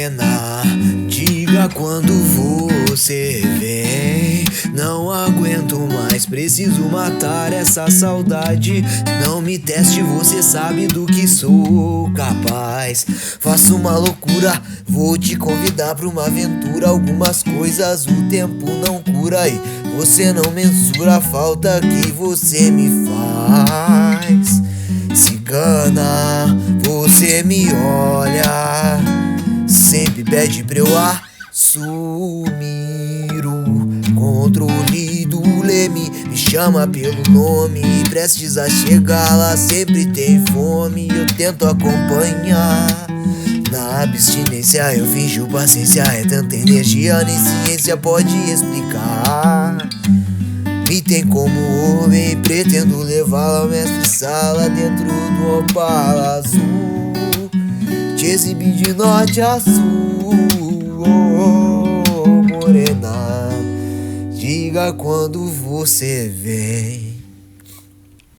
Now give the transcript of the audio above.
morena, diga quando você vem. Não aguento mais, preciso matar essa saudade. Não me teste, você sabe do que sou capaz. Faço uma loucura, vou te convidar pra uma aventura. Algumas coisas o tempo não cura e você não mensura a falta que você me faz. Cigana, você me olha, sempre pede pra eu assumir o controle do leme. Me chama pelo nome, prestes a chegar lá, sempre tem fome. Eu tento acompanhar, na abstinência eu finjo paciência. É tanta energia, nem ciência pode explicar. Me tem como homem, pretendo levá-la ao mestre-sala dentro do Opala azul. Te exibir de norte a sul, oh, morena, diga quando você vem.